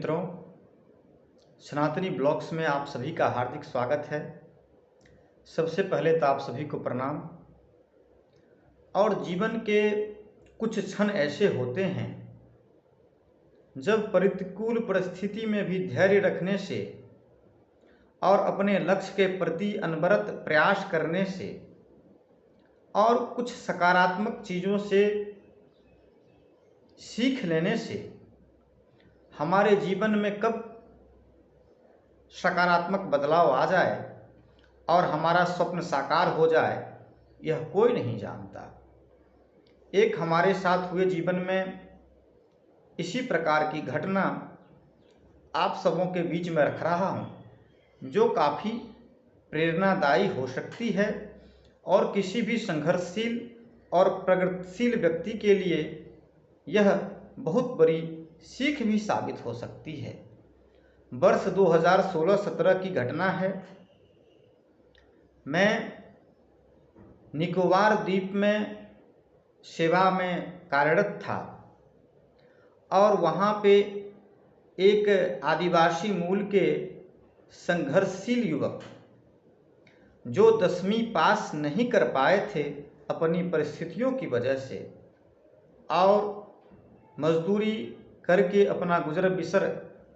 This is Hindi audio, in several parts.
मित्रों, सनातनी ब्लॉग्स में आप सभी का हार्दिक स्वागत है। सबसे पहले तो आप सभी को प्रणाम। और जीवन के कुछ क्षण ऐसे होते हैं जब प्रतिकूल परिस्थिति में भी धैर्य रखने से और अपने लक्ष्य के प्रति अनवरत प्रयास करने से और कुछ सकारात्मक चीज़ों से सीख लेने से हमारे जीवन में कब सकारात्मक बदलाव आ जाए और हमारा स्वप्न साकार हो जाए, यह कोई नहीं जानता। एक हमारे साथ हुए जीवन में इसी प्रकार की घटना आप सबों के बीच में रख रहा हूँ, जो काफ़ी प्रेरणादायी हो सकती है और किसी भी संघर्षशील और प्रगतिशील व्यक्ति के लिए यह बहुत बड़ी सीख भी साबित हो सकती है। वर्ष 2016-17 की घटना है। मैं निकोबार द्वीप में सेवा में कार्यरत था और वहाँ पे एक आदिवासी मूल के संघर्षशील युवक जो 10वीं पास नहीं कर पाए थे अपनी परिस्थितियों की वजह से और मजदूरी करके अपना गुजर बसर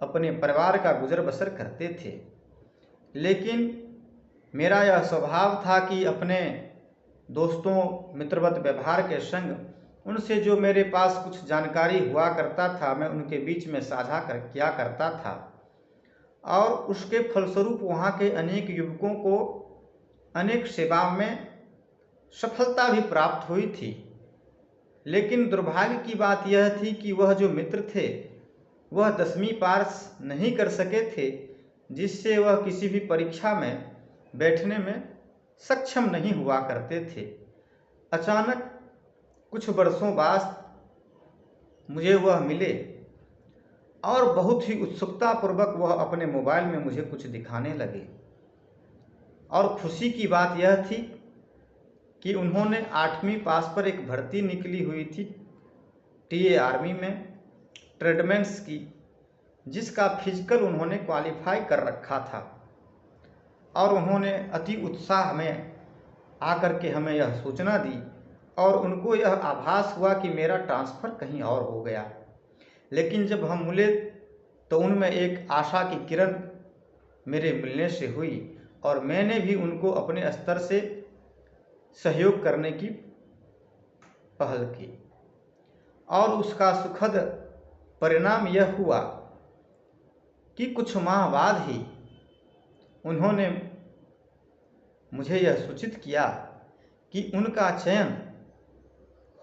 अपने परिवार का गुजर बसर करते थे। लेकिन मेरा यह स्वभाव था कि अपने दोस्तों मित्रवत व्यवहार के संग उनसे जो मेरे पास कुछ जानकारी हुआ करता था, मैं उनके बीच में साझा किया करता था और उसके फलस्वरूप वहाँ के अनेक युवकों को अनेक सेवाओं में सफलता भी प्राप्त हुई थी। लेकिन दुर्भाग्य की बात यह थी कि वह जो मित्र थे वह 10वीं पास नहीं कर सके थे, जिससे वह किसी भी परीक्षा में बैठने में सक्षम नहीं हुआ करते थे। अचानक कुछ वर्षों बाद मुझे वह मिले और बहुत ही उत्सुकतापूर्वक वह अपने मोबाइल में मुझे कुछ दिखाने लगे। और खुशी की बात यह थी कि उन्होंने 8वीं पास पर एक भर्ती निकली हुई थी टीए आर्मी में ट्रेडमेंट्स की, जिसका फिजिकल उन्होंने क्वालिफाई कर रखा था। और उन्होंने अति उत्साह में आकर के हमें यह सूचना दी और उनको यह आभास हुआ कि मेरा ट्रांसफ़र कहीं और हो गया। लेकिन जब हम मिले तो उनमें एक आशा की किरण मेरे मिलने से हुई और मैंने भी उनको अपने स्तर से सहयोग करने की पहल की। और उसका सुखद परिणाम यह हुआ कि कुछ माह बाद ही उन्होंने मुझे यह सूचित किया कि उनका चयन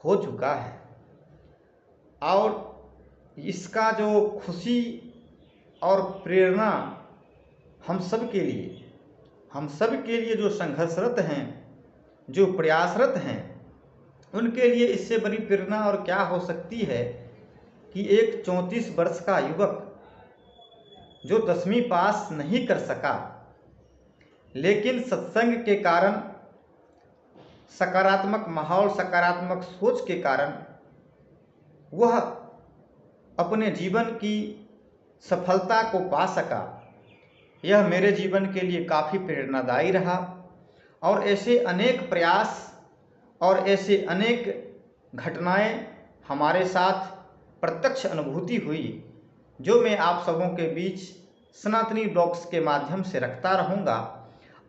हो चुका है। और इसका जो खुशी और प्रेरणा हम सब के लिए जो संघर्षरत हैं, जो प्रयासरत हैं, उनके लिए इससे बड़ी प्रेरणा और क्या हो सकती है कि एक 34 वर्ष का युवक जो 10वीं पास नहीं कर सका, लेकिन सत्संग के कारण, सकारात्मक माहौल, सकारात्मक सोच के कारण वह अपने जीवन की सफलता को पा सका। यह मेरे जीवन के लिए काफ़ी प्रेरणादायी रहा। और ऐसे अनेक प्रयास और ऐसे अनेक घटनाएं हमारे साथ प्रत्यक्ष अनुभूति हुई, जो मैं आप सबों के बीच सनातनी ब्लॉग्स के माध्यम से रखता रहूँगा।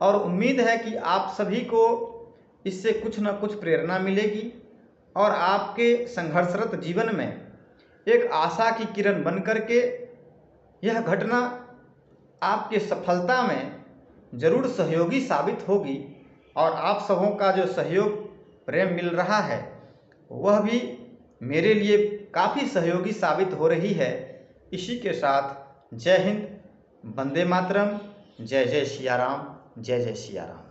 और उम्मीद है कि आप सभी को इससे कुछ न कुछ प्रेरणा मिलेगी और आपके संघर्षरत जीवन में एक आशा की किरण बन करके यह घटना आपके सफलता में जरूर सहयोगी साबित होगी। और आप सबों का जो सहयोग प्रेम मिल रहा है वह भी मेरे लिए काफ़ी सहयोगी साबित हो रही है। इसी के साथ जय हिंद, वंदे मातरम, जय जय सिया राम, जय जय सिया राम।